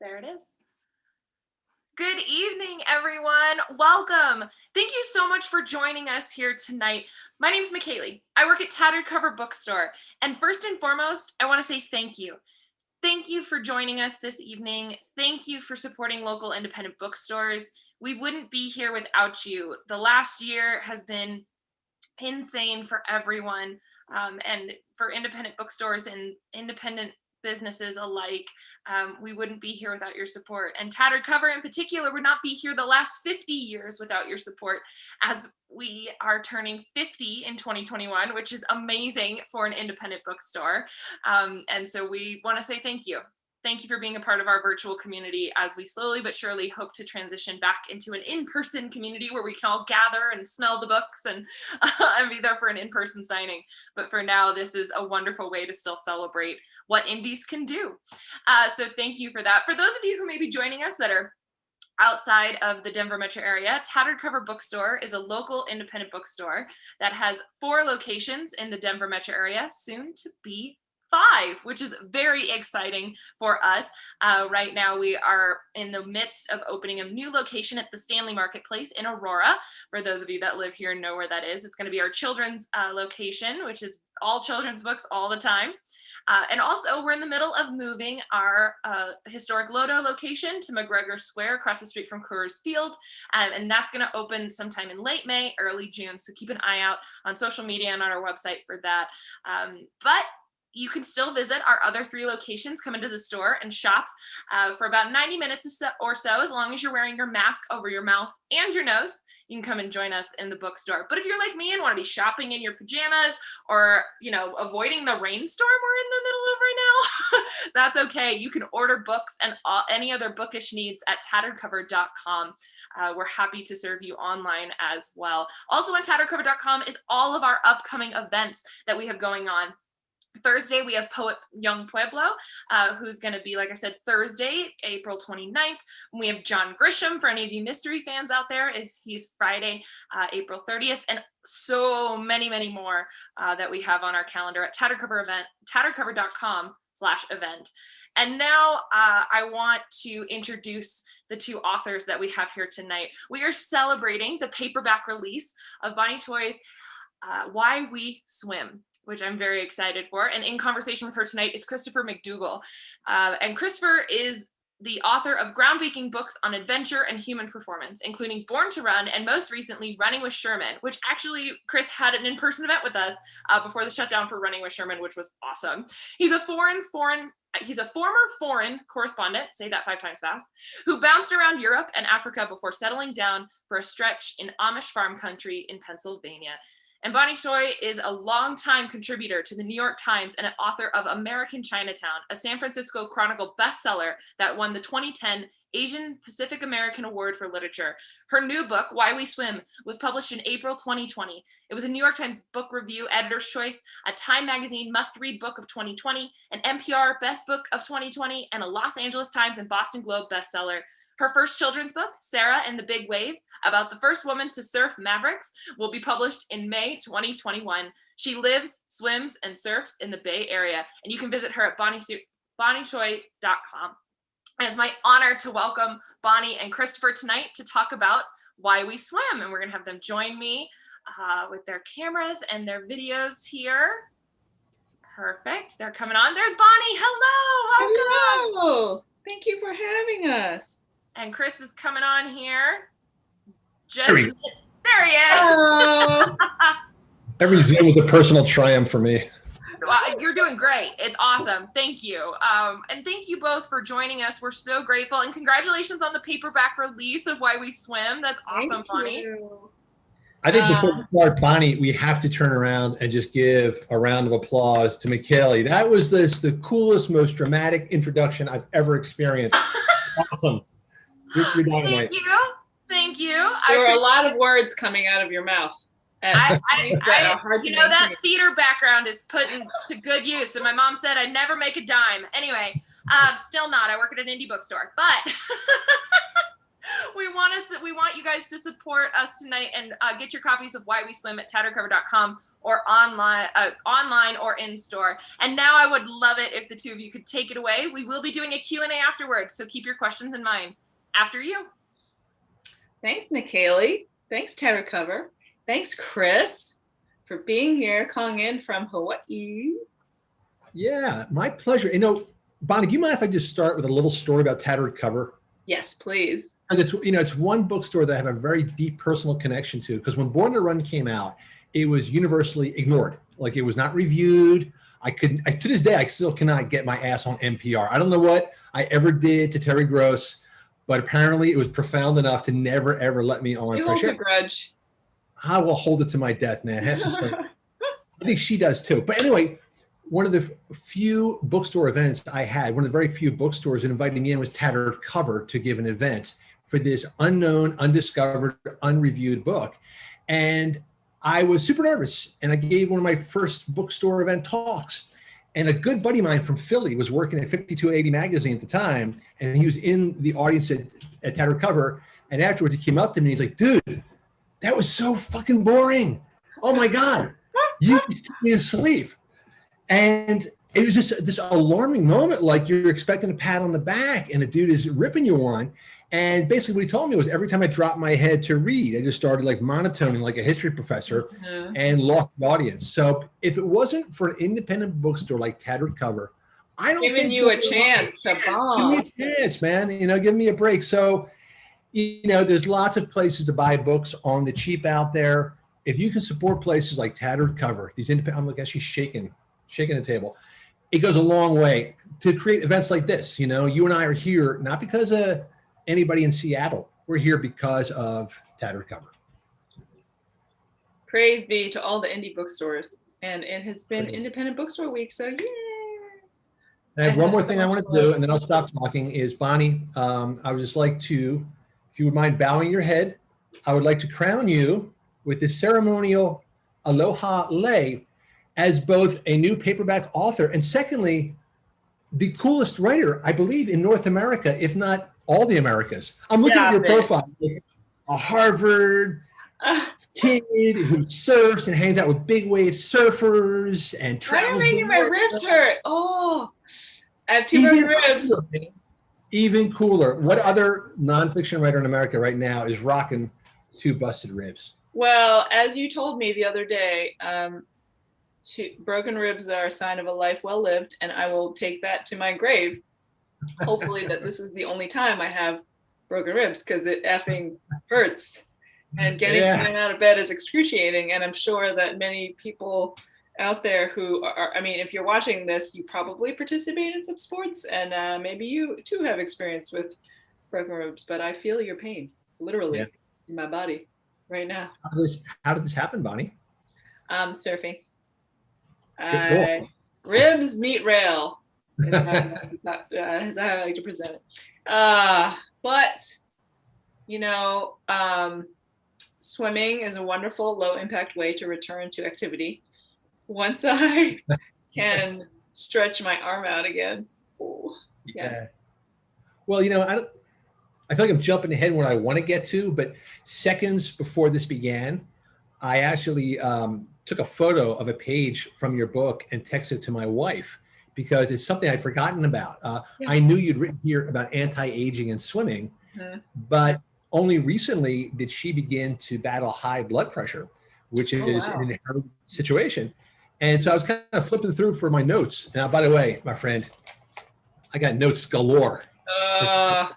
There it is. Good evening, everyone. Welcome. Thank you so much for joining us here tonight. My name is McKaylee. I work at Tattered Cover Bookstore. And first and foremost, I want to say thank you. Thank you for joining us this evening. Thank you for supporting local independent bookstores. We wouldn't be here without you. The last year has been insane for everyone, and for independent bookstores and independent businesses alike. We wouldn't be here without your support. And Tattered Cover in particular would not be here the last 50 years without your support, as we are turning 50 in 2021, which is amazing for an independent bookstore. And so we want to say thank you. Thank you for being a part of our virtual community as we slowly but surely hope to transition back into an in-person community where we can all gather and smell the books and be there for an in-person signing. But for now, this is a wonderful way to still celebrate what indies can do. So thank you for that. For those of you who may be joining us that are outside of the Denver metro area, Tattered Cover Bookstore is a local independent bookstore that has 4 locations in the Denver metro area, soon to be 5, which is very exciting for us. Right now, we are in the midst of opening a new location at the Stanley Marketplace in Aurora. For those of you that live here and know where that is, it's going to be our children's location, which is all children's books all the time. And also, we're in the middle of moving our historic Lodo location to McGregor Square across the street from Coors Field. And that's going to open sometime in late May, early June. So keep an eye out on social media and on our website for that. But you can still visit our other 3 locations, come into the store and shop for about 90 minutes or so, as long as you're wearing your mask over your mouth and your nose. You can come and join us in the bookstore. But if you're like me and want to be shopping in your pajamas or, avoiding the rainstorm we're in the middle of right now, that's okay. You can order books and any other bookish needs at tatteredcover.com. We're happy to serve you online as well. Also on tatteredcover.com is all of our upcoming events that we have going on. Thursday, we have poet Young Pueblo, who's going to be, like I said, Thursday, April 29th. We have John Grisham, for any of you mystery fans out there. He's Friday, April 30th, and so many, many more that we have on our calendar at tatteredcover.com/event. And now I want to introduce the 2 authors that we have here tonight. We are celebrating the paperback release of Bonnie Tsui's Why We Swim, which I'm very excited for. And in conversation with her tonight is Christopher McDougall. And Christopher is the author of groundbreaking books on adventure and human performance, including Born to Run and most recently Running with Sherman, which actually Chris had an in-person event with us before the shutdown for Running with Sherman, which was awesome. He's a former foreign correspondent, say that 5 times fast, who bounced around Europe and Africa before settling down for a stretch in Amish farm country in Pennsylvania. And Bonnie Tsui is a longtime contributor to the New York Times and an author of American Chinatown, a San Francisco Chronicle bestseller that won the 2010 Asian Pacific American Award for Literature. Her new book, Why We Swim, was published in April 2020. It was a New York Times Book Review Editor's Choice, a Time Magazine Must-Read Book of 2020, an NPR Best Book of 2020, and a Los Angeles Times and Boston Globe bestseller. Her first children's book, Sarah and the Big Wave, about the first woman to surf Mavericks, will be published in May 2021. She lives, swims, and surfs in the Bay Area, and you can visit her at bonnietsui.com. And it's my honor to welcome Bonnie and Christopher tonight to talk about Why We Swim, and we're going to have them join me with their cameras and their videos here. Perfect. They're coming on. There's Bonnie. Hello. Welcome. Hello. Thank you for having us. And Chris is coming on here. There he is. Every Zoom was a personal triumph for me. Well, you're doing great. It's awesome. Thank you. And thank you both for joining us. We're so grateful. And congratulations on the paperback release of Why We Swim. That's awesome, Bonnie. I think before we start, Bonnie, we have to turn around and just give a round of applause to McKaylee. That was the coolest, most dramatic introduction I've ever experienced. Awesome. Thank you. Thank you. There were a lot of words coming out of your mouth. That theater background is put to good use. And my mom said I'd never make a dime. Anyway, still not. I work at an indie bookstore. But We want you guys to support us tonight and get your copies of Why We Swim at tatteredcover.com or online or in store. And now I would love it if the two of you could take it away. We will be doing a Q&A afterwards, so keep your questions in mind. After you. Thanks, McKaylee. Thanks, Tattered Cover. Thanks, Chris, for being here, calling in from Hawaii. Yeah, my pleasure. Bonnie, do you mind if I just start with a little story about Tattered Cover? Yes, please. And it's one bookstore that I have a very deep personal connection to, because when Born to Run came out, it was universally ignored. Like, it was not reviewed. To this day, I still cannot get my ass on NPR. I don't know what I ever did to Terry Gross, but apparently it was profound enough to never, ever let me on. You hold a grudge. I will hold it to my death, man. I have to say. I think she does too. But anyway, one of the few bookstore events I had, one of the very few bookstores that invited me in was Tattered Cover to give an event for this unknown, undiscovered, unreviewed book. And I was super nervous. And I gave one of my first bookstore event talks. And a good buddy of mine from Philly was working at 5280 magazine at the time. And he was in the audience at Tattered Cover. And afterwards he came up to me and he's like, dude, that was so fucking boring. Oh my God. You put me to sleep. And it was just this alarming moment, like you're expecting a pat on the back and the dude is ripping you one. And basically what he told me was every time I dropped my head to read, I just started like monotoning like a history professor and lost the audience. So if it wasn't for an independent bookstore like Tattered Cover, I don't giving you a chance to bomb. Give me a chance, man. Give me a break. So, there's lots of places to buy books on the cheap out there. If you can support places like Tattered Cover, these independent, I'm like actually shaking the table. It goes a long way to create events like this. You and I are here not because of anybody in Seattle. We're here because of Tattered Cover. Praise be to all the indie bookstores. And it has been Independent Bookstore Week, so yay! I have one more thing I want to do, and then I'll stop talking, is Bonnie, I would just like to, if you would mind bowing your head, I would like to crown you with the ceremonial Aloha Lei as both a new paperback author and secondly, the coolest writer, I believe, in North America, if not all the Americas. I'm looking at your profile, a Harvard kid who surfs and hangs out with big wave surfers and travels. Why are making my ribs hurt? Oh, I have two broken ribs. Even cooler. What other nonfiction writer in America right now is rocking two busted ribs? Well, as you told me the other day, broken ribs are a sign of a life well lived, and I will take that to my grave. Hopefully that this is the only time I have broken ribs, because it effing hurts. And getting out of bed is excruciating. And I'm sure that many people out there who are, if you're watching this, you probably participate in some sports, and maybe you too have experience with broken ribs, but I feel your pain literally in my body right now. How did this happen, Bonnie? Surfing. Ribs meet rail is how I like to present it. But swimming is a wonderful low impact way to return to activity once I can stretch my arm out again. Ooh, yeah. Well, I feel like I'm jumping ahead where I want to get to, but seconds before this began, I actually took a photo of a page from your book and texted it to my wife because it's something I'd forgotten about. I knew you'd written here about anti-aging and swimming, but only recently did she begin to battle high blood pressure, which is an inherent situation. And so I was kind of flipping through for my notes. Now, by the way, my friend, I got notes galore. But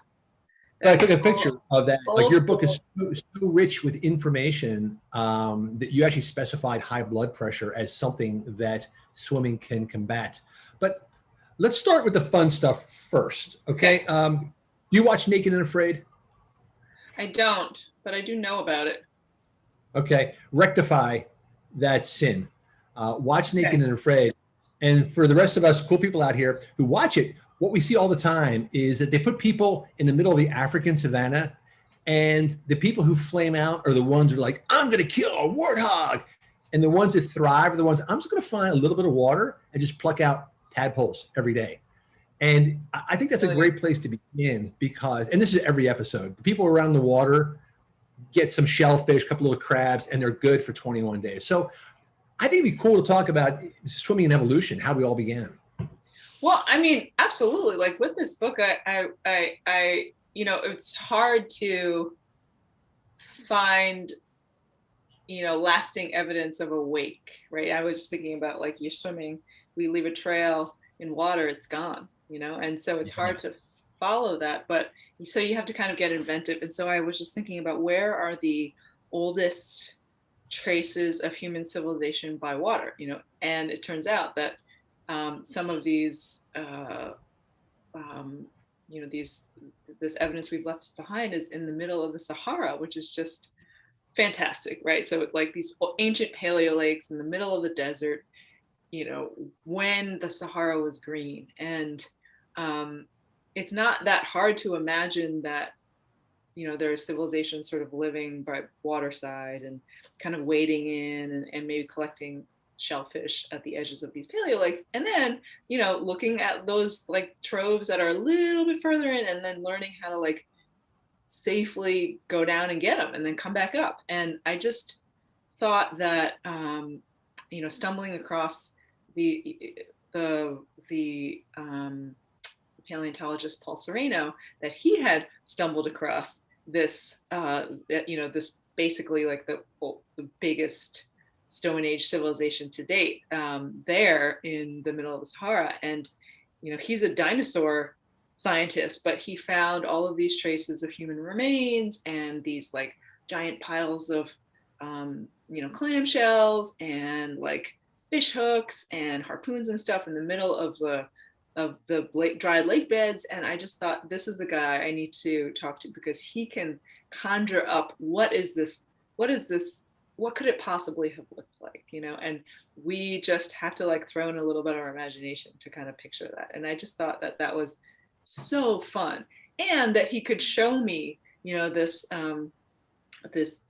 I took a picture of that. Like, your book is so rich with information that you actually specified high blood pressure as something that swimming can combat. But let's start with the fun stuff first, okay? Do you watch Naked and Afraid? I don't, but I do know about it. Okay, rectify that sin. Watch Naked and Afraid. And for the rest of us cool people out here who watch it, what we see all the time is that they put people in the middle of the African savannah, and the people who flame out are the ones who are like, I'm going to kill a warthog. And the ones that thrive are the ones, I'm just going to find a little bit of water and just pluck out tadpoles every day. And I think that's a great place to begin because, and this is every episode, the people around the water get some shellfish, a couple little crabs, and they're good for 21 days. So I think it'd be cool to talk about swimming and evolution, how we all began. Well, I mean, absolutely. Like with this book, I you know, it's hard to find, you know, lasting evidence of a wake, right? I was just thinking about like you're swimming, we leave a trail in water, it's gone, you know, and so it's hard to follow that. But so you have to kind of get inventive. And so I was just thinking about where are the oldest traces of human civilization by water, you know, and it turns out that some of these, you know, this evidence we've left behind is in the middle of the Sahara, which is just fantastic, right? So like these ancient paleo lakes in the middle of the desert, you know, when the Sahara was green. And it's not that hard to imagine that, you know, there are civilizations sort of living by waterside and kind of wading in and maybe collecting shellfish at the edges of these paleo lakes, and then, you know, looking at those like troves that are a little bit further in and then learning how to like safely go down and get them and then come back up. And I just thought that you know, stumbling across the paleontologist Paul Sereno, that he had stumbled across this you know, this basically like the biggest Stone Age civilization to date there in the middle of the Sahara. And, you know, he's a dinosaur scientist, but he found all of these traces of human remains and these like giant piles of, you know, clamshells and like fish hooks and harpoons and stuff in the middle of the dry lake beds. And I just thought, this is a guy I need to talk to because he can conjure up what could it possibly have looked like, you know? And we just have to like throw in a little bit of our imagination to kind of picture that. And I just thought that that was so fun, and that he could show me, you know, this this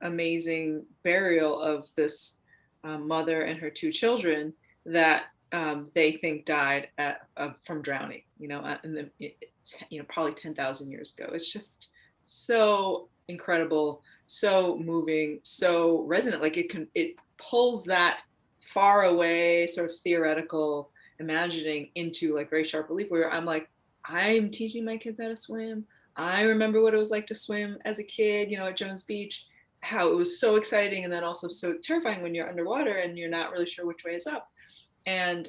amazing burial of this mother and her two children that they think died from drowning, you know, you know, probably 10,000 years ago. It's just so incredible, so moving, so resonant. Like it pulls that far away sort of theoretical imagining into like very sharp relief, where I'm like, I'm teaching my kids how to swim. I remember what it was like to swim as a kid, you know, at Jones Beach, how it was so exciting and then also so terrifying when you're underwater and you're not really sure which way is up. And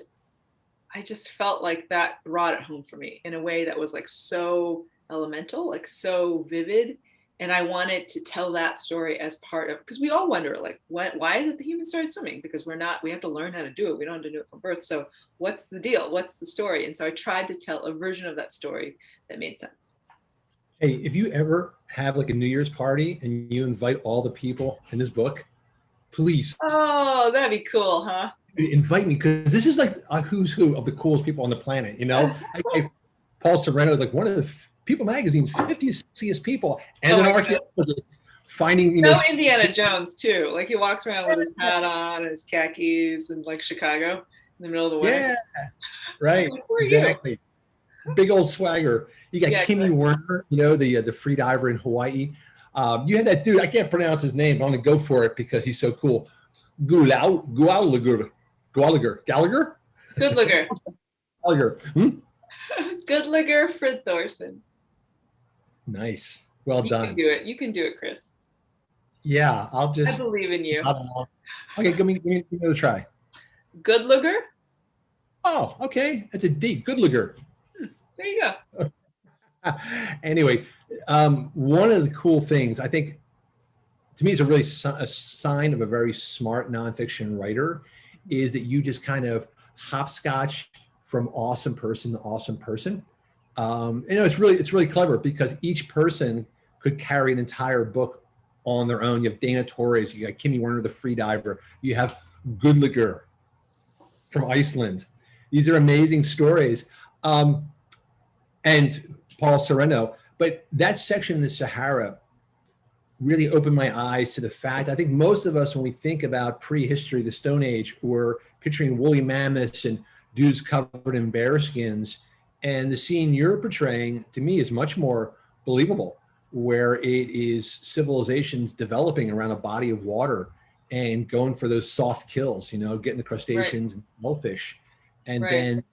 I just felt like that brought it home for me in a way that was like so elemental, like so vivid. And I wanted to tell that story as part of, because we all wonder, like, why is it the humans started swimming? Because we have to learn how to do it. We don't have to do it from birth. So what's the deal? What's the story? And so I tried to tell a version of that story that made sense. Hey, if you ever have like a New Year's party and you invite all the people in this book, please. Oh, that'd be cool, huh? Invite me, because this is like a who's who of the coolest people on the planet, you know? Paul Sereno is like one of the People Magazine's 50 sexiest people, and an archaeologist finding, you know, Indiana Jones too. Like he walks around with his hat on and his khakis in like Chicago in the middle of the winter. Yeah, right. Exactly. Big old swagger. You got Kimmy Werner, you know, the free diver in Hawaii. You had that dude, I can't pronounce his name, but I'm gonna go for it because he's so cool. Gallagher. Goodliger. Hmm? Goodliger Frid Thorson. Nice. Well done. You can do it, Chris. Yeah, I believe in you. Okay, give me another try. Goodliger. Oh, okay. That's a D. Goodliger. There you go. Anyway, one of the cool things, I think, to me, is a sign of a very smart nonfiction writer, is that you just kind of hopscotch from awesome person to awesome person. You know, it's really clever because each person could carry an entire book on their own. You have Dana Torres, you got Kimmy Werner, the free diver, you have Goodliger from Iceland. These are amazing stories. And Paul Sereno, but that section in the Sahara really opened my eyes to the fact, I think most of us, when we think about prehistory, the Stone Age, we're picturing woolly mammoths and dudes covered in bear skins. And the scene you're portraying to me is much more believable, where it is civilizations developing around a body of water and going for those soft kills, getting the Right. crustaceans and shellfish. And Right.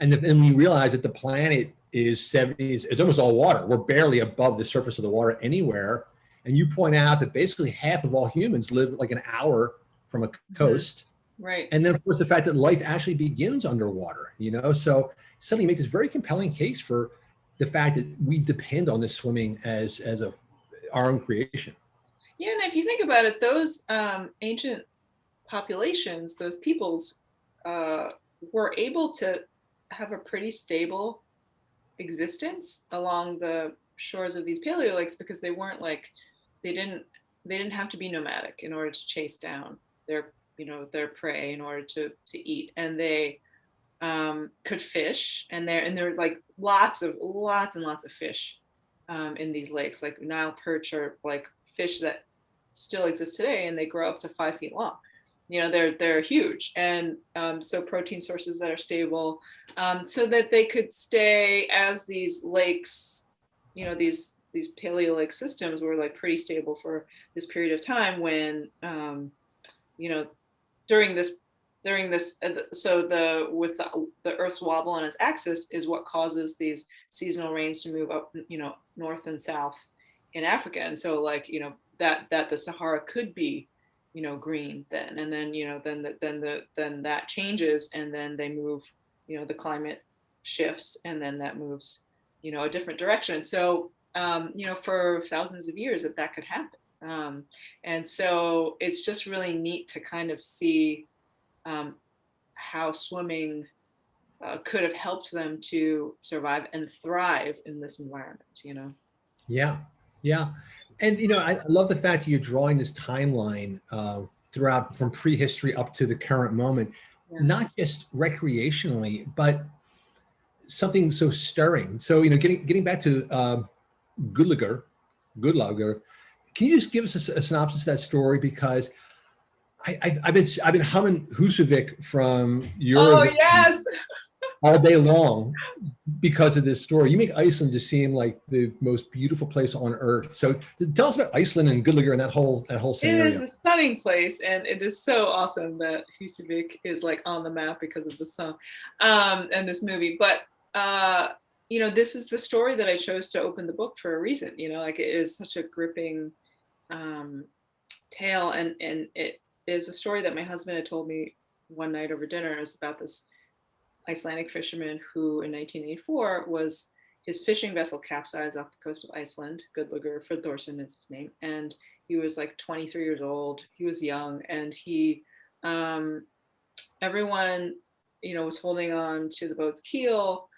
then, then we realize that the planet is 70s, it's almost all water. We're barely above the surface of the water anywhere. And you point out that basically half of all humans live like an hour from a coast. Right. And then, of course, the fact that life actually begins underwater, so suddenly you make this very compelling case for the fact that we depend on this swimming as our own creation. Yeah, and if you think about it, those ancient populations, those peoples, were able to have a pretty stable existence along the shores of these paleo lakes because they weren't like they didn't have to be nomadic in order to chase down their their prey in order to eat, and they could fish, and there are like lots and lots of fish in these lakes. Like Nile perch are like fish that still exist today, and they grow up to 5 feet long. They're huge, and so protein sources that are stable, so that they could stay as these lakes, these paleo lake systems were like pretty stable for this period of time when you know during this so the Earth's wobble on its axis is what causes these seasonal rains to move up north and south in Africa. And so like that the Sahara could be green then, and then then that changes, and then they move, the climate shifts, and then that moves a different direction. So for thousands of years that could happen. And so it's just really neat to kind of see how swimming could have helped them to survive and thrive in this environment. Yeah, yeah. And, I love the fact that you're drawing this timeline throughout from prehistory up to the current moment, Yeah. not just recreationally, but something so stirring. So, getting back to Goodlager, can you just give us a synopsis of that story? Because I've been humming Husavik from Oh Eurovision yes. all day long because of this story. You make Iceland just seem like the most beautiful place on earth. So tell us about Iceland and Goodlager and that whole It is scenario. a stunning place, and it is so awesome that Husavik is like on the map because of the song and this movie. But this is the story that I chose to open the book for a reason. Like it is such a gripping tale, and it is a story that my husband had told me one night over dinner. It was about this Icelandic fisherman who in 1984 was his fishing vessel capsized off the coast of Iceland. Goodlager Thorson is his name, and he was like 23 years old. He was young, and he everyone was holding on to the boat's keel,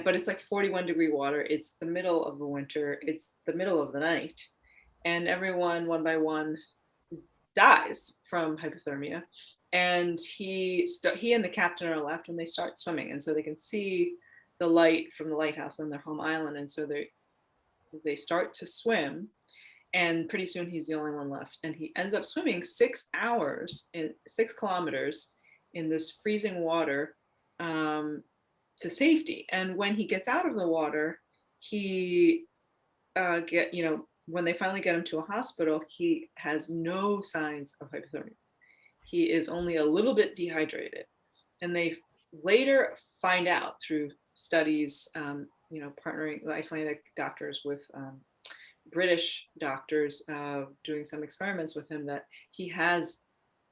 but it's like 41-degree water. It's the middle of the winter. It's the middle of the night, and everyone one by one dies from hypothermia. And he and the captain are left, and they start swimming, and so they can see the light from the lighthouse on their home island, and so they start to swim, and pretty soon he's the only one left, and he ends up swimming 6 hours in 6 kilometers in this freezing water to safety. And when he gets out of the water, he when they finally get him to a hospital, he has no signs of hypothermia. He is only a little bit dehydrated. And they later find out through studies, partnering the Icelandic doctors with British doctors, doing some experiments with him, that he has,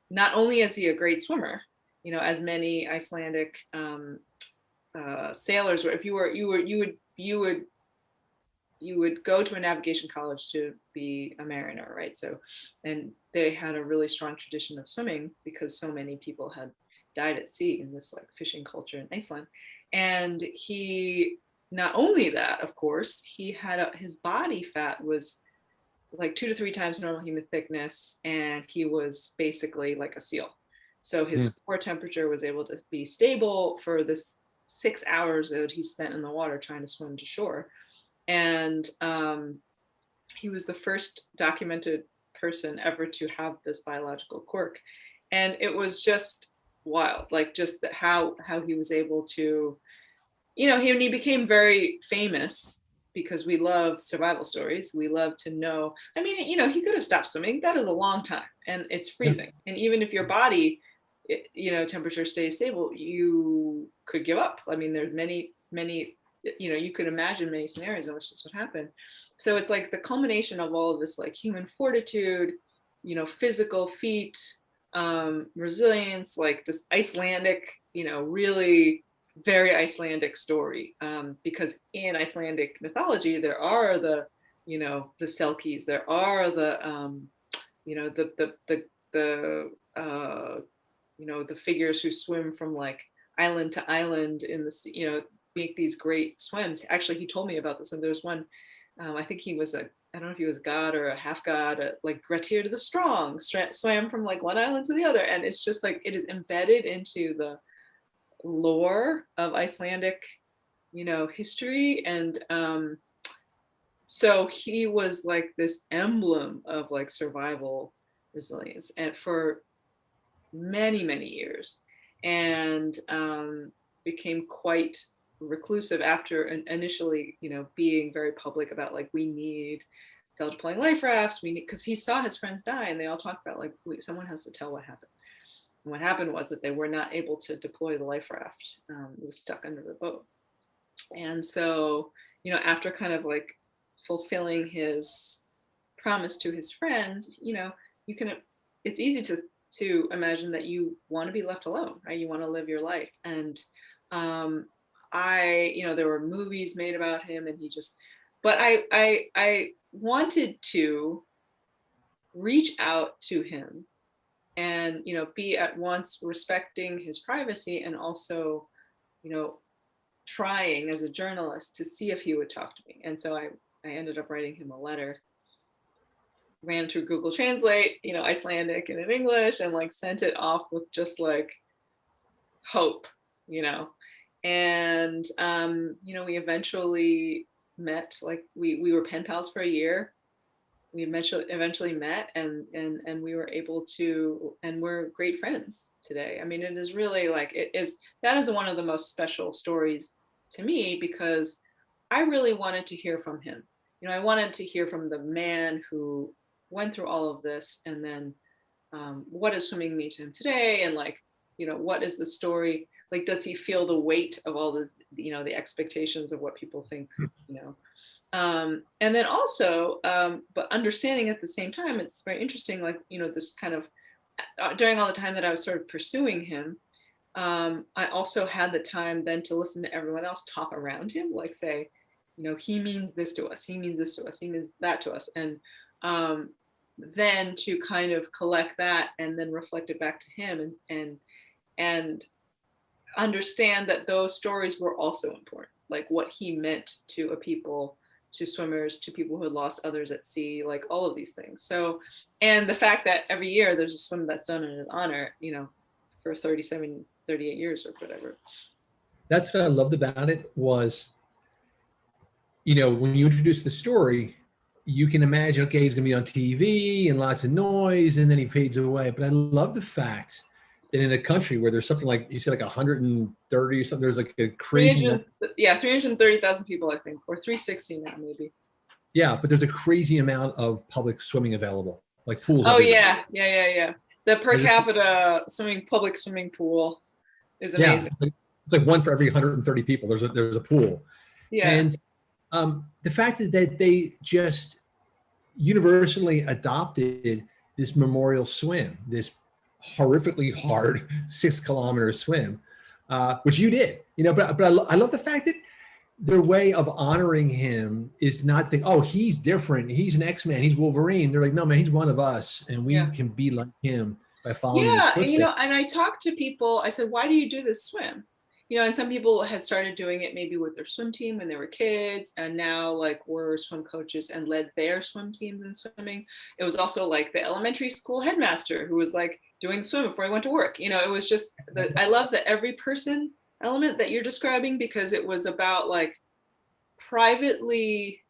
not only is he a great swimmer, as many Icelandic sailors were. If you would go to a navigation college to be a mariner, right? So, and they had a really strong tradition of swimming because so many people had died at sea in this like fishing culture in Iceland. And he, not only that, of course, he had his body fat was like 2 to 3 times normal human thickness, and he was basically like a seal. So his core temperature was able to be stable for this 6 hours that he spent in the water trying to swim to shore. And he was the first documented person ever to have this biological quirk. And it was just wild, like just how he was able to he became very famous because we love survival stories. We love to know. I mean, he could have stopped swimming. That is a long time, and it's freezing. And even if your body, temperature stays stable, you could give up. I mean, there's many, you could imagine many scenarios in which this would happen. So it's like the culmination of all of this, like human fortitude, physical feat, resilience, like this Icelandic, really very Icelandic story, because in Icelandic mythology there are the Selkies, there are the the figures who swim from like island to island in the sea, make these great swims. Actually, he told me about this, and there's one, I think he was I don't know if he was a god or a half god, like Grettir the Strong swam from like one island to the other, and it's just like it is embedded into the lore of Icelandic, history. And so he was like this emblem of like survival resilience, and for many, many years, and became quite reclusive after initially, being very public about like, we need self-deploying life rafts, we need, because he saw his friends die, and they all talked about like, someone has to tell what happened. And what happened was that they were not able to deploy the life raft. It was stuck under the boat. And so, after kind of like fulfilling his promise to his friends, it's easy to imagine that you want to be left alone, right? You want to live your life. And there were movies made about him, and but I wanted to reach out to him and, be at once respecting his privacy and also, trying as a journalist to see if he would talk to me. And so I ended up writing him a letter, ran through Google Translate, Icelandic and in English, and like sent it off with just like hope, and we eventually met. Like we were pen pals for a year. We eventually met, and we were able to, and we're great friends today. I mean, it is really like, that is one of the most special stories to me, because I really wanted to hear from him. I wanted to hear from the man who went through all of this, and then what does swimming mean to him today, and like, what is the story, like, does he feel the weight of all this, the expectations of what people think, and then also, but understanding at the same time, it's very interesting, like, this kind of, during all the time that I was sort of pursuing him, I also had the time then to listen to everyone else talk around him, like say, he means this to us, he means this to us, he means that to us. And then to kind of collect that and then reflect it back to him, and understand that those stories were also important, like what he meant to a people, to swimmers, to people who had lost others at sea, like all of these things. So, and the fact that every year there's a swim that's done in his honor, for 38 years or whatever. That's what I loved about it was, when you introduce the story, you can imagine, okay, he's going to be on TV and lots of noise, and then he fades away. But I love the fact that in a country where there's something like, you said, like 130 or something, there's like a crazy number. Yeah, 330,000 people, I think, or 360 now, maybe. Yeah, but there's a crazy amount of public swimming available, like pools. Oh, everywhere. yeah. The per capita public swimming pool is amazing. Yeah, it's like one for every 130 people. There's a pool. Yeah. And the fact that they just universally adopted this memorial swim, this horrifically hard 6-kilometer swim, which you did, but I love the fact that their way of honoring him is not think, oh, he's different, he's an X-Man, he's Wolverine. They're like, no, man, he's one of us, and we can be like him by following his footsteps. And I talked to people, I said, why do you do this swim? And some people had started doing it maybe with their swim team when they were kids, and now like were swim coaches and led their swim teams in swimming. It was also like the elementary school headmaster who was like doing the swim before he went to work. It was just I love the every person element that you're describing, because it was about like privately,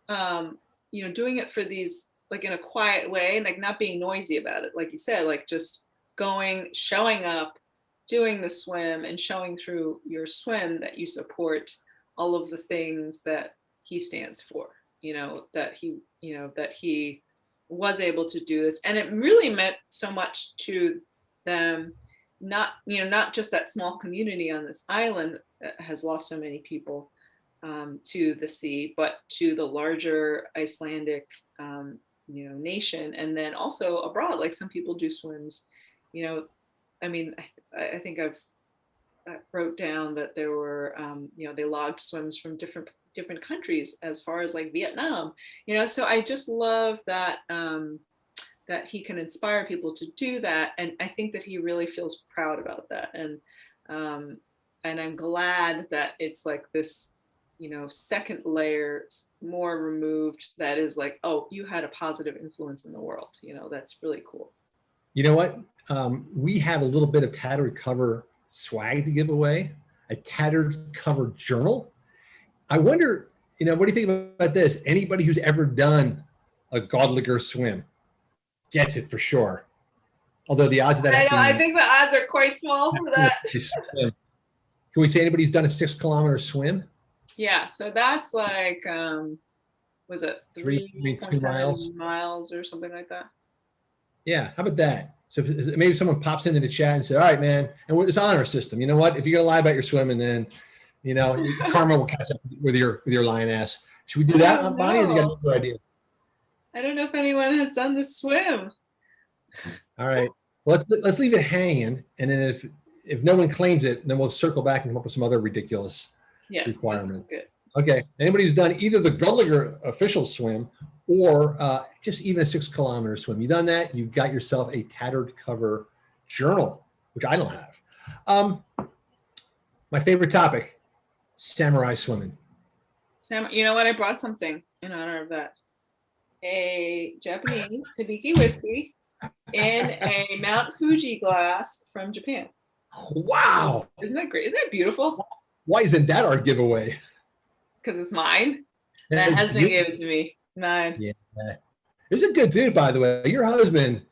doing it for these, like in a quiet way, and like not being noisy about it. Like you said, like just going, showing up, doing the swim and showing through your swim that you support all of the things that he stands for, that he was able to do this. And it really meant so much to them, not just that small community on this island that has lost so many people to the sea, but to the larger Icelandic nation, and then also abroad. Like some people do swims, I mean, I think I wrote down that there were, they logged swims from different countries as far as like Vietnam, so I just love that, that he can inspire people to do that. And I think that he really feels proud about that. And I'm glad that it's like this, second layer more removed, that is like, oh, you had a positive influence in the world. That's really cool. You know what? We have a little bit of Tattered cover swag to give away, a Tattered cover journal. I wonder, what do you think about this? Anybody who's ever done a Godliger swim gets it for sure. Although the odds of that, I think the odds are quite small for that. Can we say anybody's done a 6-kilometer swim? Yeah, so that's like, was it 3.7 miles or something like that? Yeah, how about that? So maybe someone pops into the chat and says, all right, man, and it's on our system. You know what? If you're going to lie about your swimming, then, karma will catch up with your lion ass. Should we do that, Bonnie, or do you got another idea? I don't know if anyone has done the swim. All right. Well, let's leave it hanging, and then if no one claims it, then we'll circle back and come up with some other ridiculous requirement. Good. Okay. Anybody who's done either the Godliger official swim or just even a 6-kilometer swim, you've done that, you've got yourself a Tattered cover journal, which I don't have. My favorite topic, samurai swimming. You know what? I brought something in honor of that. A Japanese Hibiki whiskey in a Mount Fuji glass from Japan. Wow. Isn't that great? Isn't that beautiful? Why isn't that our giveaway? Because it's mine. My husband gave it to me. It's mine. Yeah. He's a good dude, by the way. Your husband,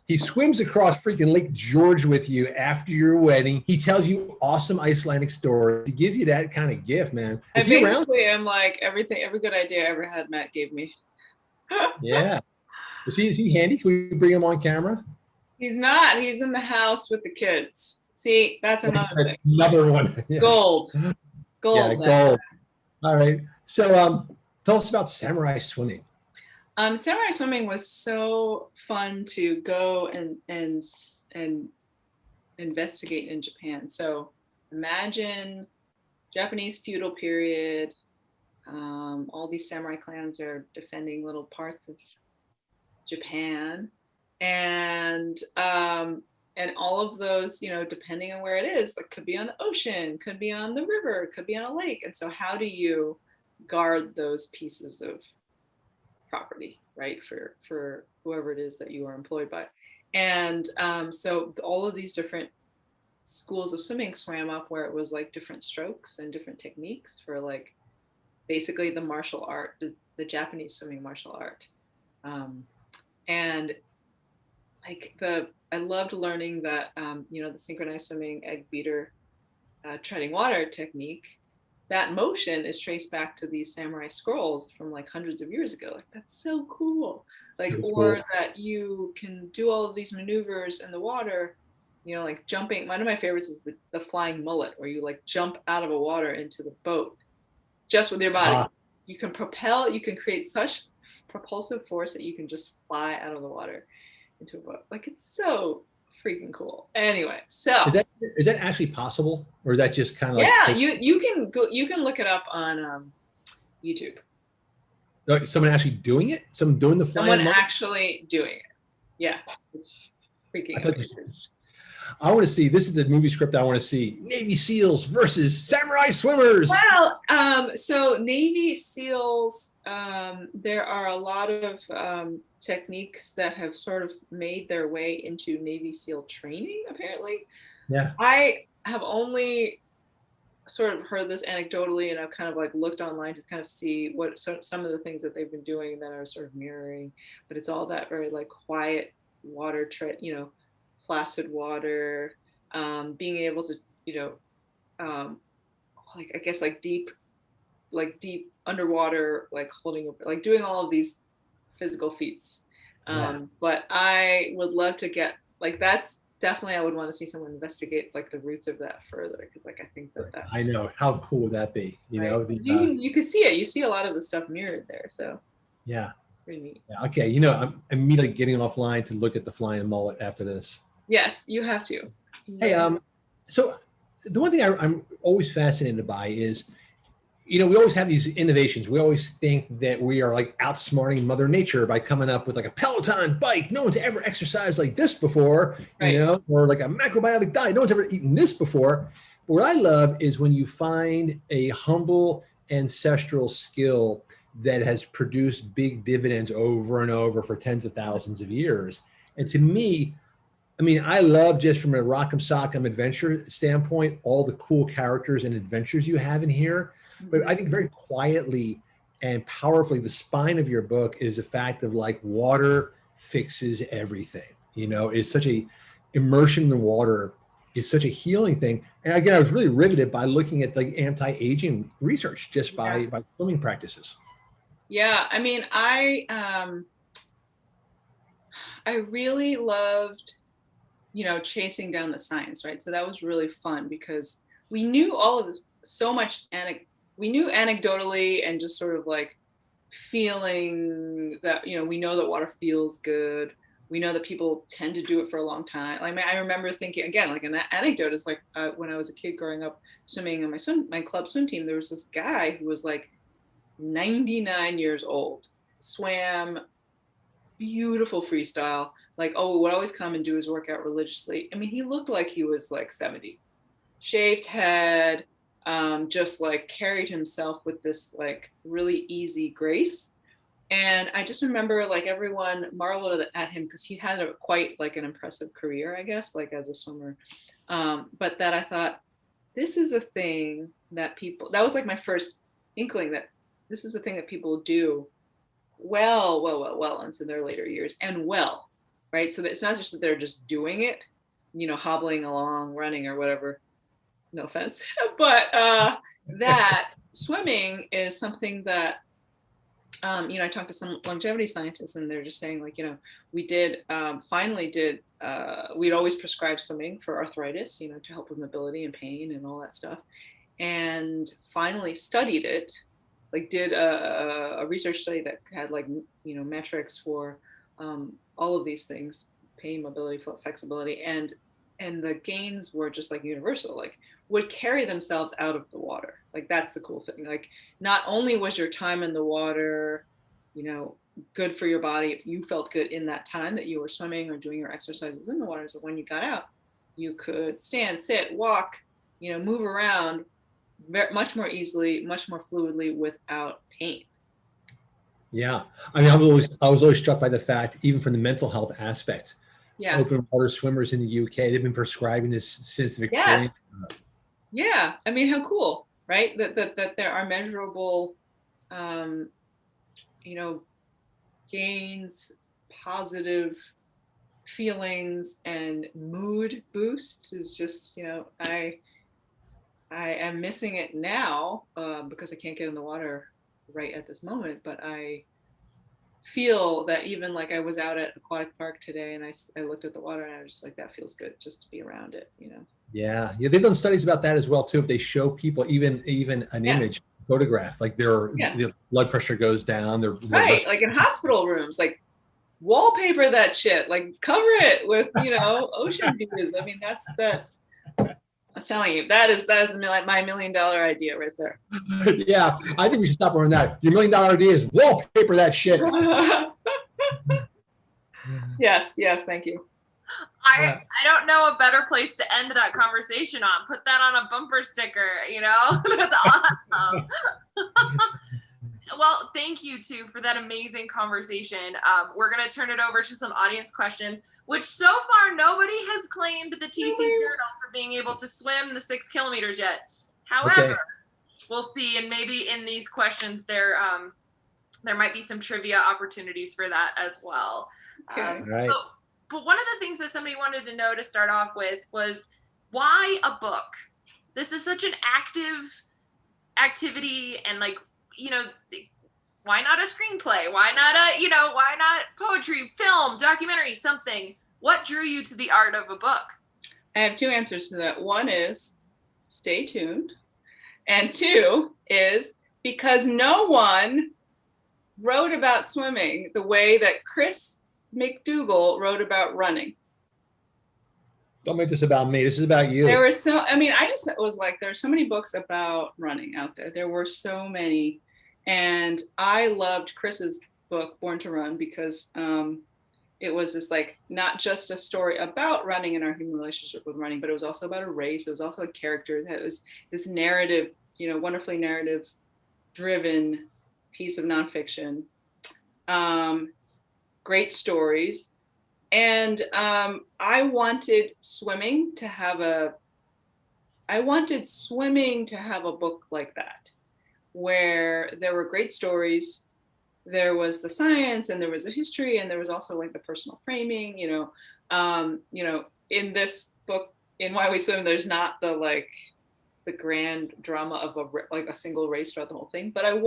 he swims across freaking Lake George with you after your wedding. He tells you awesome Icelandic stories. He gives you that kind of gift, man. Is he around? I'm like, every good idea I ever had, Matt gave me. Yeah. Is he handy? Can we bring him on camera? He's not. He's in the house with the kids. See, that's another thing. Another one. Yeah. Gold. Yeah, gold. All right. So tell us about samurai swimming. Samurai swimming was so fun to go and investigate in Japan. So imagine Japanese feudal period. All these samurai clans are defending little parts of Japan, and all of those, depending on where it is, like could be on the ocean, could be on the river, could be on a lake. And so how do you guard those pieces of property, right, for whoever it is that you are employed by? And so all of these different schools of swimming swam up, where it was like different strokes and different techniques for like basically the martial art, the Japanese swimming martial art. And like I loved learning that, the synchronized swimming egg beater treading water technique, that motion is traced back to these samurai scrolls from like hundreds of years ago. Like, that's so cool. Like, or that you can do all of these maneuvers in the water, like jumping. One of my favorites is the flying mullet, where you like jump out of a water into the boat just with your body. You can propel, you can create such propulsive force that you can just fly out of the water into a boat. Like, it's so freaking cool. Anyway, so is that actually possible, or is that just kind of like, you can look it up on YouTube. Someone actually doing it? Someone doing the flying? Someone actually doing it. Yeah, it's freaking amazing. I want to see. This is the movie script I want to see. Navy SEALs versus samurai swimmers. Well, so Navy SEALs, there are a lot of techniques that have sort of made their way into Navy SEAL training, apparently. Yeah. I have only sort of heard this anecdotally, and I've kind of like looked online to kind of see what some of the things that they've been doing that are sort of mirroring, but it's all that very like quiet water placid water, being able to, like I guess like deep underwater, like holding, like doing all of these physical feats. But I would love to get like that's definitely I would want to see someone investigate like the roots of that further because like I think that that's I know how cool would that be, you right. know? You could see it. You see a lot of the stuff mirrored there, so Yeah. pretty neat. Yeah. Okay, you know, I'm immediately getting offline to look at the flying mullet after this. Yes, you have to. Hey, so the one thing I'm always fascinated by is, you know, we always have these innovations. We always think that we are like outsmarting Mother Nature by coming up with like a Peloton bike. No one's ever exercised like this before, right. you know, or like a macrobiotic diet. No one's ever eaten this before. But what I love is when you find a humble ancestral skill that has produced big dividends over and over for tens of thousands of years. And to me, I mean, I love just from a Rock'em Sock'em adventure standpoint, all the cool characters and adventures you have in here. But I think very quietly and powerfully, the spine of your book is the fact of like water fixes everything. You know, it's such a immersion in the water is such a healing thing. And again, I was really riveted by looking at the anti-aging research just by swimming practices. Yeah, I mean, I really loved, you know, chasing down the science, right? So that was really fun because we knew all of this, so much we knew anecdotally and just sort of like feeling that, you know, we know that water feels good. We know that people tend to do it for a long time. I mean, I remember thinking again, like an anecdote is like when I was a kid growing up swimming on my club swim team, there was this guy who was like 99 years old, swam beautiful freestyle. Like, oh, would always come and do his workout religiously. I mean, he looked like he was like 70, shaved head, just like carried himself with this like really easy grace. And I just remember like everyone marveled at him because he had quite like an impressive career, I guess, like as a swimmer. But that I thought, this is a thing that that was like my first inkling that this is a thing that people do well into their later years and right? So that it's not just that they're just doing it, you know, hobbling along, running or whatever, no offense, but that swimming is something that, you know, I talked to some longevity scientists and they're just saying like, you know, we we'd always prescribed swimming for arthritis, you know, to help with mobility and pain and all that stuff. And finally studied it, like did a research study that had like, you know, metrics for all of these things, pain, mobility, flexibility, and the gains were just like universal, like would carry themselves out of the water. Like that's the cool thing. Like not only was your time in the water, you know, good for your body, if you felt good in that time that you were swimming or doing your exercises in the water, so when you got out, you could stand, sit, walk, you know, move around much more easily, much more fluidly without pain. Yeah. I mean, I was always struck by the fact, even from the mental health aspect, open water swimmers in the UK, they've been prescribing this since the Victorian. Yes. Yeah. I mean, how cool, right? That there are measurable, you know, gains, positive feelings and mood boost is just, you know, I am missing it now because I can't get in the water right at this moment, but I feel that even like I was out at aquatic park today and I looked at the water and I was just like, that feels good just to be around it, you know? Yeah. They've done studies about that as well too. If they show people even an image photograph, like their blood pressure goes down. Right. Like in hospital rooms, like wallpaper that shit, like cover it with, you know, ocean views. I mean, I'm telling you, that is my $1 million idea right there. Yeah, I think we should stop on that. Your $1 million idea is wallpaper that shit. Yes, thank you. I don't know a better place to end that conversation on. Put that on a bumper sticker, you know? That's awesome. Well, thank you two for that amazing conversation. We're going to turn it over to some audience questions, which so far nobody has claimed the TC Journal for being able to swim the 6 kilometers yet. However, we'll see, and maybe in these questions there might be some trivia opportunities for that as well. Right. But one of the things that somebody wanted to know to start off with was, why a book? This is such an active activity, and like, why not a screenplay? Why not why not poetry, film, documentary, something? What drew you to the art of a book? I have two answers to that. One is stay tuned. And two is because no one wrote about swimming the way that Chris McDougall wrote about running. Don't make this about me. This is about you. There were I just was like, there's so many books about running out there. There were so many. And I loved Chris's book, Born to Run, because it was this like, not just a story about running and our human relationship with running, but it was also about a race. It was also a character that was this narrative, wonderfully narrative driven piece of nonfiction. Great stories. And I wanted swimming to have a book like that, where there were great stories. There was the science, and there was the history, and there was also like the personal framing. In this book, in Why We Swim, there's not the grand drama of a single race throughout the whole thing. But I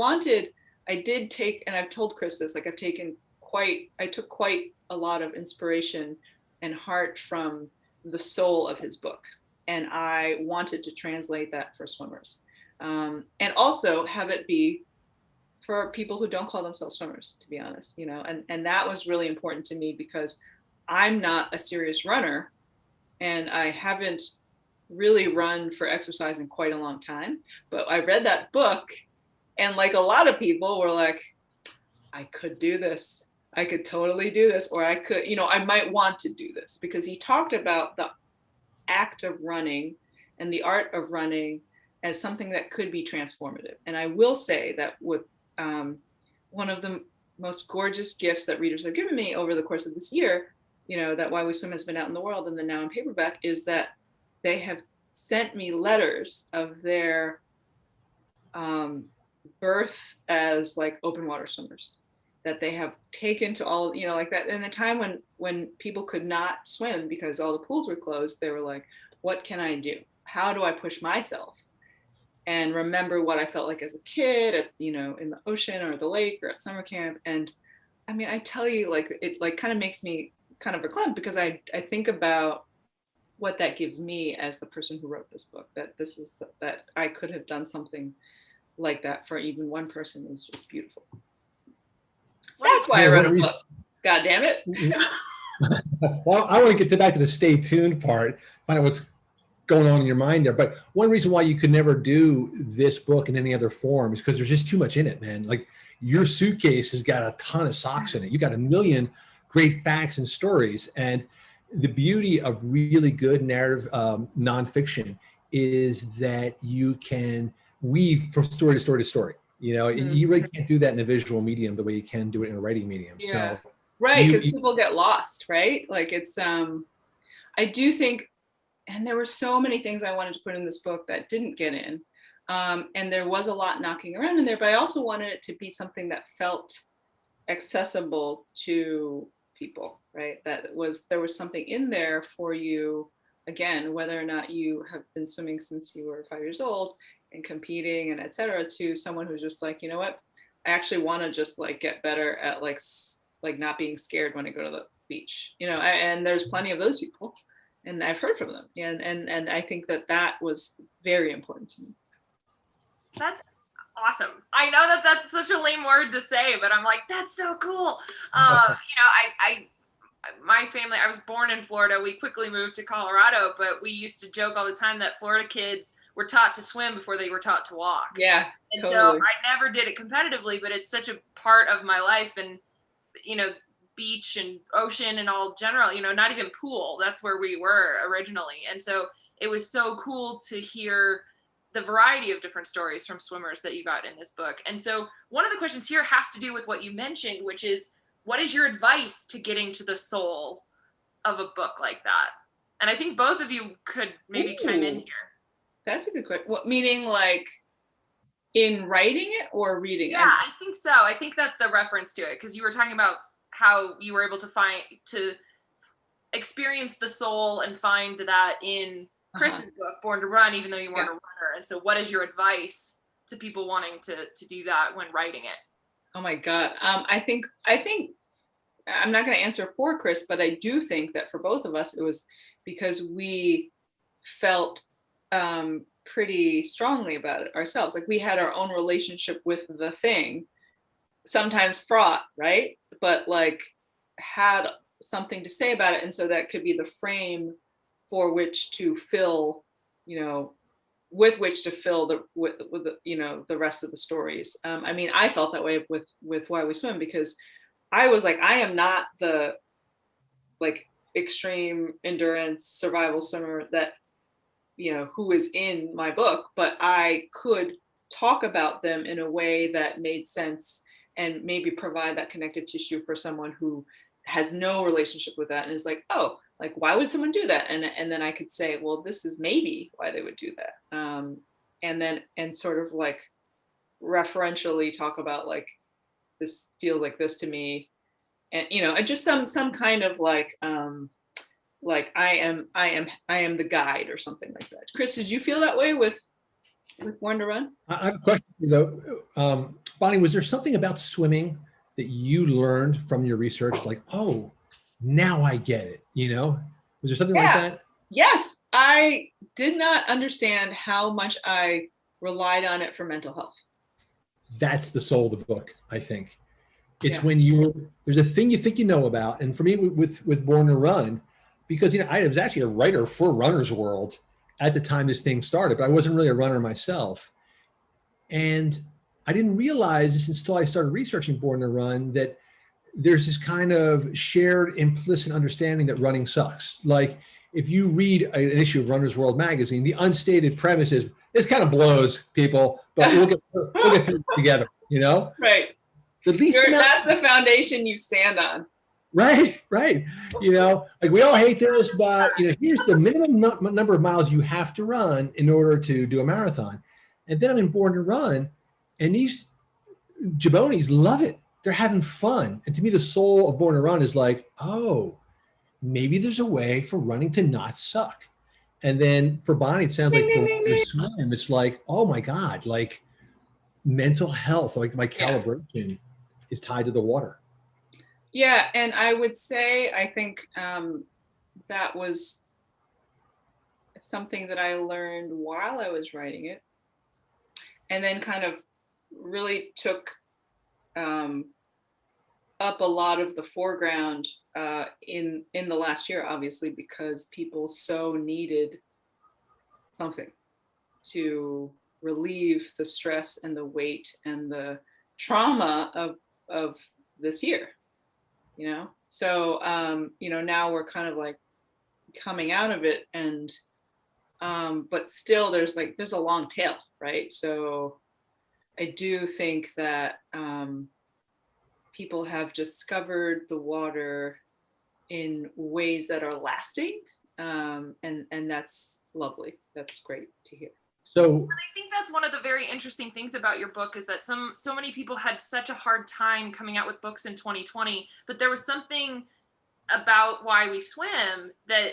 did take, and I've told Chris this, like I took quite a lot of inspiration and heart from the soul of his book. And I wanted to translate that for swimmers. And also have it be for people who don't call themselves swimmers, to be honest, and that was really important to me because I'm not a serious runner, and I haven't really run for exercise in quite a long time. But I read that book, and like a lot of people were like, I could do this. I could totally do this, or I could, I might want to do this, because he talked about the act of running and the art of running as something that could be transformative. And I will say that with one of the most gorgeous gifts that readers have given me over the course of this year, that Why We Swim has been out in the world and then now in paperback, is that they have sent me letters of their birth as like open water swimmers, that they have taken to all, like that. In the time when people could not swim because all the pools were closed, they were like, what can I do? How do I push myself? And remember what I felt like as a kid at, in the ocean or the lake or at summer camp. And I mean, I tell you, like, it like kind of makes me kind of verklempt, because I think about what that gives me as the person who wrote this book, that I could have done something like that for even one person is just beautiful. That's why I wrote a book. God damn it. Well, I want to get back to the stay tuned part, find out what's going on in your mind there. But one reason why you could never do this book in any other form is because there's just too much in it, man. Like, your suitcase has got a ton of socks in it. You got a million great facts and stories. And the beauty of really good narrative nonfiction is that you can weave from story to story to story. You really can't do that in a visual medium the way you can do it in a writing medium. Yeah. So right, because people get lost, right? Like, it's I do think, and there were so many things I wanted to put in this book that didn't get in, and there was a lot knocking around in there, but I also wanted it to be something that felt accessible to people, right? There was something in there for you, again, whether or not you have been swimming since you were 5 years old and competing and etc., to someone who's just like, you know what, I actually want to just like get better at like not being scared when I go to the beach, and there's plenty of those people, and I've heard from them, and I think that was very important to me. That's awesome. I know that's such a lame word to say, but I'm like, that's so cool. My family, I was born in Florida. We quickly moved to Colorado, but we used to joke all the time that Florida kids were taught to swim before they were taught to walk. Yeah, and totally. So I never did it competitively, but it's such a part of my life, and beach and ocean and all general, not even pool. That's where we were originally. And so it was so cool to hear the variety of different stories from swimmers that you got in this book. And so one of the questions here has to do with what you mentioned, which is, what is your advice to getting to the soul of a book like that? And I think both of you could maybe chime in here. That's a good question. What, meaning like in writing it or reading it? Yeah, I think so. I think that's the reference to it, because you were talking about how you were able to experience the soul and find that in Chris's book, Born to Run, even though you weren't a runner. And so what is your advice to people wanting to do that when writing it? Oh my God. I think I'm not going to answer for Chris, but I do think that for both of us, it was because we felt pretty strongly about it ourselves. Like we had our own relationship with the thing, sometimes fraught, right? But like had something to say about it. And so that could be the frame for which to fill, with which to fill with the, the rest of the stories. I mean, I felt that way with Why We Swim, because I was like, I am not the like extreme endurance survival swimmer that, who is in my book, but I could talk about them in a way that made sense and maybe provide that connective tissue for someone who has no relationship with that and is like, oh, like, why would someone do that? And then I could say, well, this is maybe why they would do that. And sort of like referentially talk about like, this feels like this to me. And, and just some kind of like I am the guide or something like that. Chris, did you feel that way with Born to Run? I have a question though. Bonnie, was there something about swimming that you learned from your research? Like, oh, now I get it. Was there something like that? Yes, I did not understand how much I relied on it for mental health. That's the soul of the book, I think. It's when there's a thing you think you know about. And for me with Born to Run, because, I was actually a writer for Runner's World at the time this thing started, but I wasn't really a runner myself. And I didn't realize this until I started researching Born to Run, that there's this kind of shared implicit understanding that running sucks. Like if you read an issue of Runner's World magazine, the unstated premise is, this kind of blows, people, but we'll get through it together, Right. At least that's the foundation you stand on. Right. Like we all hate this, but here's the minimum number of miles you have to run in order to do a marathon. And then I'm in Born to Run, and these jabronis love it. They're having fun. And to me, the soul of Born to Run is like, oh, maybe there's a way for running to not suck. And then for Bonnie, it sounds like for swim, it's like, oh my God, like mental health, like my calibration is tied to the water. Yeah, and I would say, I think that was something that I learned while I was writing it, and then kind of really took up a lot of the foreground in the last year, obviously, because people so needed something to relieve the stress and the weight and the trauma of this year. So now we're kind of like coming out of it, and but still there's a long tail, right? So I do think that people have discovered the water in ways that are lasting, and that's lovely. That's great to hear. So, and I think that's one of the very interesting things about your book, is that so many people had such a hard time coming out with books in 2020, but there was something about Why We Swim that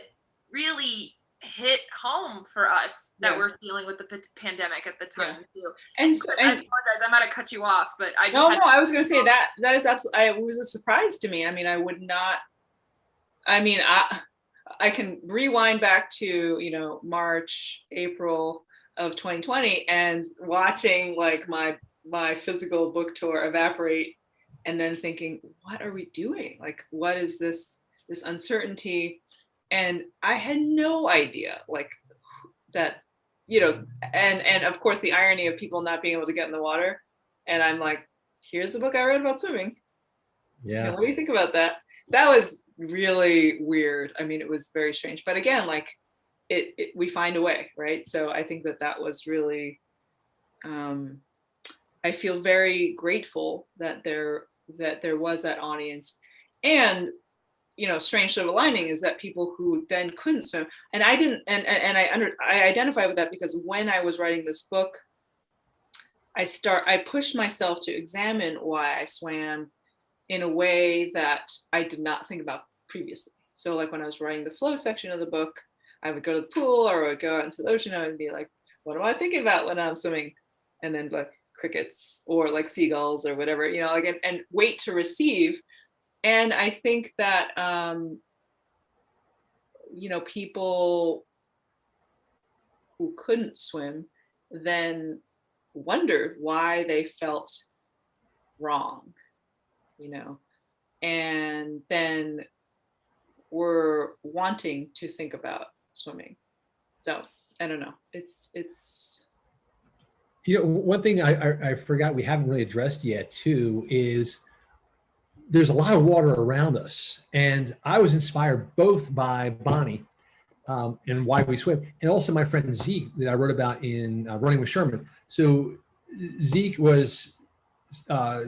really hit home for us that we're dealing with the pandemic at the time too. And I apologize, I might have cut you off, but I just I was going to say that is absolutely, it was a surprise to me. I mean, I can rewind back to March, April of 2020 and watching like my physical book tour evaporate, and then thinking, what are we doing? Like, what is this uncertainty? And I had no idea like that, and of course the irony of people not being able to get in the water. And I'm like, here's the book I read about swimming. Yeah. What do you think about that? That was really weird. I mean, it was very strange, but again, like we find a way, right? So I think that was really, I feel very grateful that there was that audience. And strange silver lining is that people who then couldn't swim, and I didn't, and I identify with that, because when I was writing this book, I pushed myself to examine why I swam in a way that I did not think about previously. So like when I was writing the flow section of the book, I would go to the pool or I would go out into the ocean. I would be like, what am I thinking about when I'm swimming? And then like crickets or like seagulls or whatever, you know, like, and wait to receive. And I think that, you know, people who couldn't swim then wondered why they felt wrong, you know, and then were wanting to think about swimming. So I don't know. It's. You know, one thing I forgot we haven't really addressed yet too is there's a lot of water around us, and I was inspired both by Bonnie and Why We Swim, and also my friend Zeke that I wrote about in Running with Sherman. So Zeke was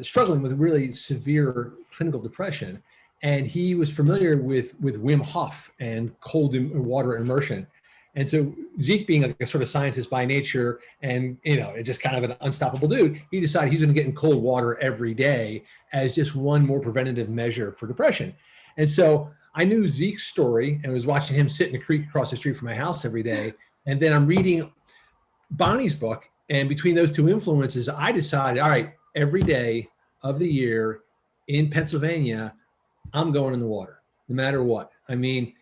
struggling with really severe clinical depression, and he was familiar with Wim Hof and cold water immersion. And so Zeke, being like a sort of scientist by nature, and you know, just kind of an unstoppable dude, he decided he's going to get in cold water every day as just one more preventative measure for depression. And so I knew Zeke's story and was watching him sit in a creek across the street from my house every day. And then I'm reading Bonnie's book, and between those two influences, I decided, all right, every day of the year in Pennsylvania, I'm going in the water, no matter what. I mean,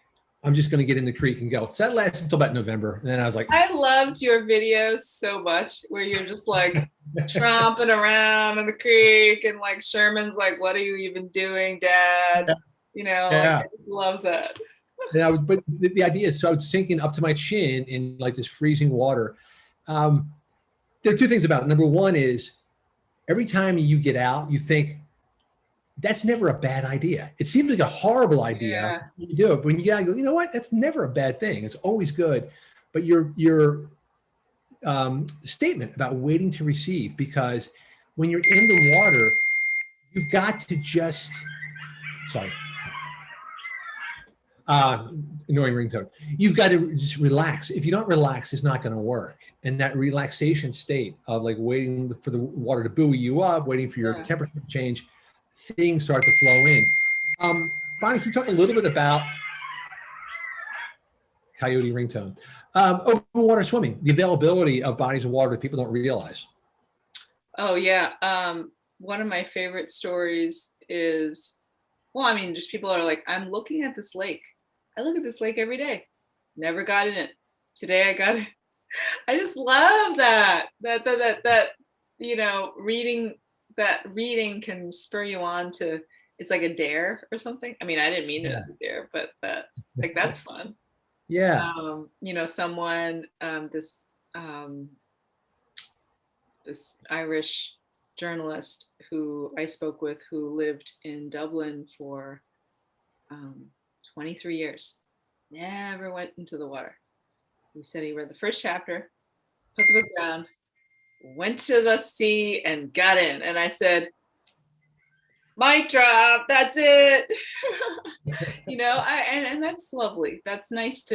I'm just going to get in the creek and go. So that lasted until about November. And then I was like, I loved your videos so much where you're just like tromping around in the creek and like Sherman's like, what are you even doing, Dad? You know, yeah. like, I just love that. And but the idea is, so I was sinking up to my chin in like this freezing water. There are two things about it. Number one is every time you get out, you think, that's never a bad idea. It seems like a horrible idea when you do it, but when you gotta go, you know what? That's never a bad thing. It's always good. But your statement about waiting to receive, because when you're in the water, you've got to just, sorry, annoying ringtone. You've got to just relax. If you don't relax, it's not going to work. And that relaxation state of like waiting for the water to buoy you up, waiting for your temperature to change, things start to flow in. Bonnie, can you talk a little bit about coyote ringtone? Open water swimming, the availability of bodies of water that people don't realize. Oh yeah. One of my favorite stories is, well, I mean, just people are like, I'm looking at this lake. I look at this lake every day. Never got in it. Today I got it. I just love that, you know, reading can spur you on to, it's like a dare or something. I mean, I didn't mean it as a dare, but that's fun. Yeah. You know, someone, this Irish journalist who I spoke with, who lived in Dublin for 23 years, never went into the water. He said he read the first chapter, put the book down, went to the sea and got in. And I said, mic drop, that's it. You know, and that's lovely. That's nice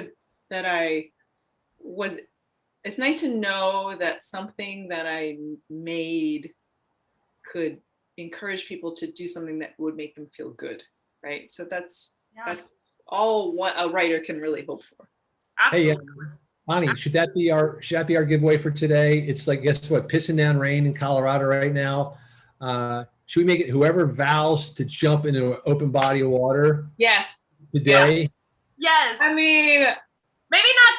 it's nice to know that something that I made could encourage people to do something that would make them feel good, right? So that's all what a writer can really hope for. Absolutely. Hey, Bonnie, should that be our giveaway for today? It's like, guess what? Pissing down rain in Colorado right now. Should we make it whoever vows to jump into an open body of water? Yes. Today. Yeah. Yes. I mean, maybe not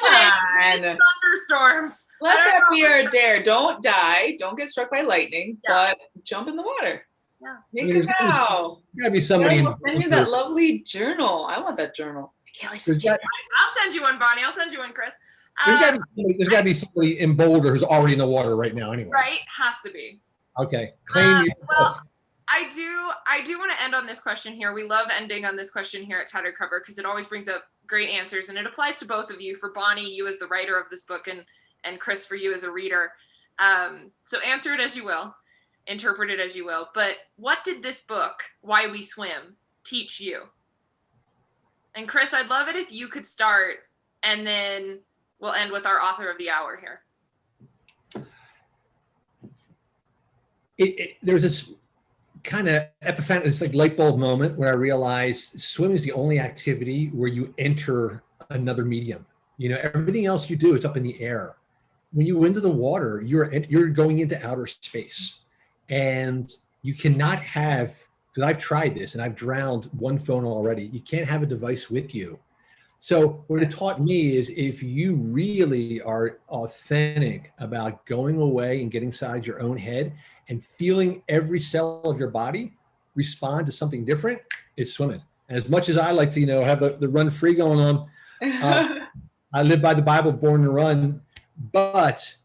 today. Thunderstorms. Let that be our dare. Don't die. Don't get struck by lightning, but jump in the water. Yeah. Make a vow. There's gotta be somebody. I'll send you that lovely journal. I want that journal. I'll send you one, Bonnie. I'll send you one, Chris. There's got to be somebody in Boulder who's already in the water right now, anyway. Right? Has to be. Okay. Claim well, I do want to end on this question here. We love ending on this question here at Tattered Cover because it always brings up great answers, and it applies to both of you. For Bonnie, you as the writer of this book, and Chris, for you as a reader. So answer it as you will, interpret it as you will. But what did this book, Why We Swim, teach you? And Chris, I'd love it if you could start, and then we'll end with our author of the hour here. There's this kind of epiphany, this like light bulb moment where I realized swimming is the only activity where you enter another medium. You know, everything else you do is up in the air. When you go into the water, you're going into outer space, and you cannot have, because I've tried this and I've drowned one phone already. You can't have a device with you. So what it taught me is if you really are authentic about going away and getting inside your own head and feeling every cell of your body respond to something different, it's swimming. And as much as I like to, have the run free going on, I live by the Bible, born to run, but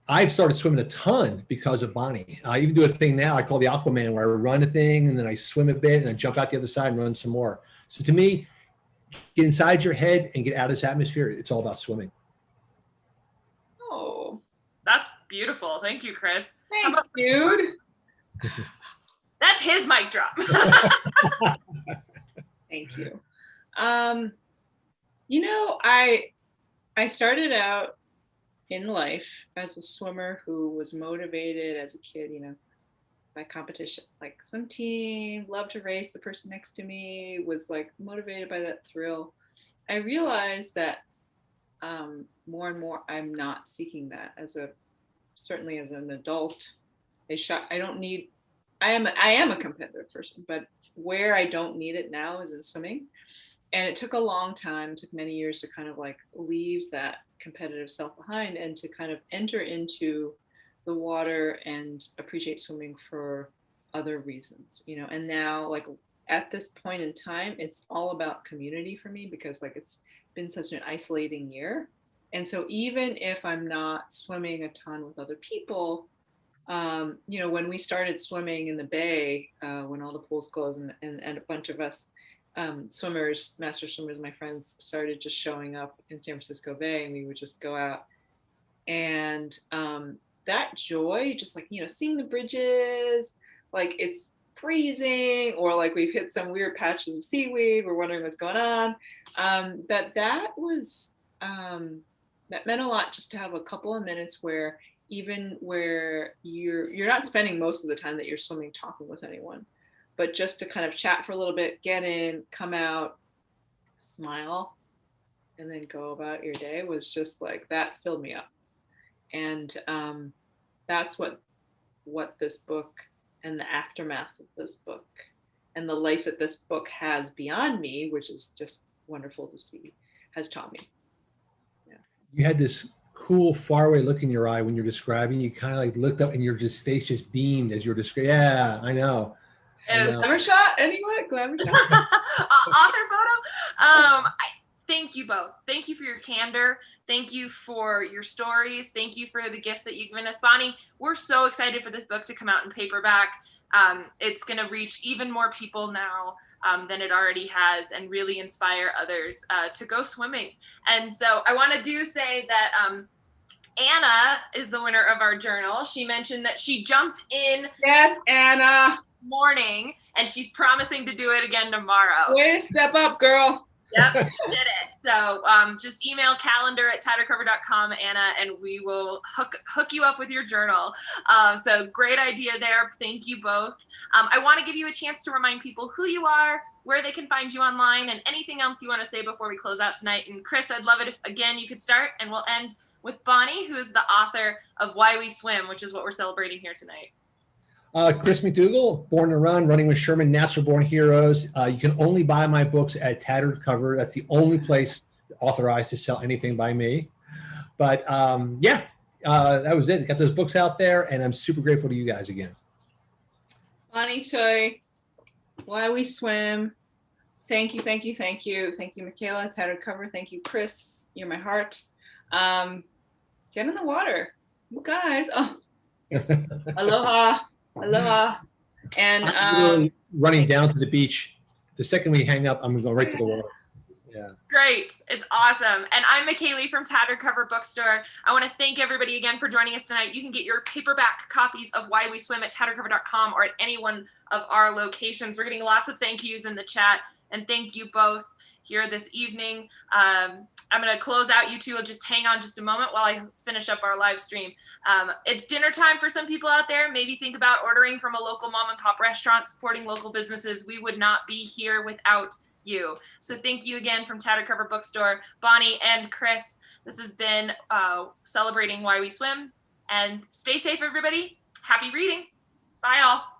I've started swimming a ton because of Bonnie. I even do a thing now I call the Aquaman, where I run a thing and then I swim a bit and then jump out the other side and run some more. So to me, get inside your head and get out of this atmosphere. It's all about swimming. Oh, that's beautiful. Thank you, Chris. Thanks, dude. That's his mic drop. Thank you. I started out in life as a swimmer who was motivated as a kid, by competition, like some team, loved to race, the person next to me was like motivated by that thrill. I realized that more and more I'm not seeking that certainly as an adult. I am a competitive person, but where I don't need it now is in swimming. And it took a long time, it took many years to kind of like leave that competitive self behind and to kind of enter into the water and appreciate swimming for other reasons, and now like at this point in time, it's all about community for me because like it's been such an isolating year. And so even if I'm not swimming a ton with other people, when we started swimming in the bay, when all the pools closed and a bunch of us master swimmers, my friends started just showing up in San Francisco Bay, and we would just go out. And that joy, just like, seeing the bridges, like it's freezing, or like we've hit some weird patches of seaweed, we're wondering what's going on. That meant a lot, just to have a couple of minutes where even where you're not spending most of the time that you're swimming talking with anyone, but just to kind of chat for a little bit, get in, come out, smile, and then go about your day was just like, that filled me up. And that's what this book and the aftermath of this book and the life that this book has beyond me, which is just wonderful to see, has taught me. Yeah. You had this cool faraway look in your eye when you're describing. You kind of like looked up and your face just beamed as you were describing. Yeah, I know. Glamour shot anyway? Glamour shot? Author photo? Thank you both. Thank you for your candor. Thank you for your stories. Thank you for the gifts that you've given us. Bonnie, we're so excited for this book to come out in paperback. It's going to reach even more people now than it already has, and really inspire others to go swimming. And so I want to say that Anna is the winner of our journal. She mentioned that she jumped in. Yes, Anna. Morning, and she's promising to do it again tomorrow. Way to step up, girl. Yep, she did it. So just email calendar@tatteredcover.com, Anna, and we will hook you up with your journal. So great idea there. Thank you both. I want to give you a chance to remind people who you are, where they can find you online, and anything else you want to say before we close out tonight. And Chris, I'd love it if, again, you could start, and we'll end with Bonnie, who is the author of Why We Swim, which is what we're celebrating here tonight. Chris McDougall, Born to Run, Running with Sherman, Natural Born Heroes. You can only buy my books at Tattered Cover. That's the only place authorized to sell anything by me. But that was it. Got those books out there, and I'm super grateful to you guys again. Bonnie Tsui, Why We Swim. Thank you, thank you, thank you. Thank you, Michaela, Tattered Cover. Thank you, Chris. You're my heart. Get in the water. You guys. Oh, yes. Aloha. Aloha. And I'm running down to the beach. The second we hang up, I'm going right to the water. Yeah. Great. It's awesome. And I'm McKaylee from Tattered Cover Bookstore. I want to thank everybody again for joining us tonight. You can get your paperback copies of Why We Swim at tatteredcover.com or at any one of our locations. We're getting lots of thank yous in the chat. And thank you both here this evening. I'm going to close out. You two will just hang on just a moment while I finish up our live stream. It's dinner time for some people out there. Maybe think about ordering from a local mom and pop restaurant, supporting local businesses. We would not be here without you. So thank you again from Tattered Cover Bookstore, Bonnie and Chris. This has been celebrating Why We Swim. And stay safe, everybody. Happy reading. Bye, all.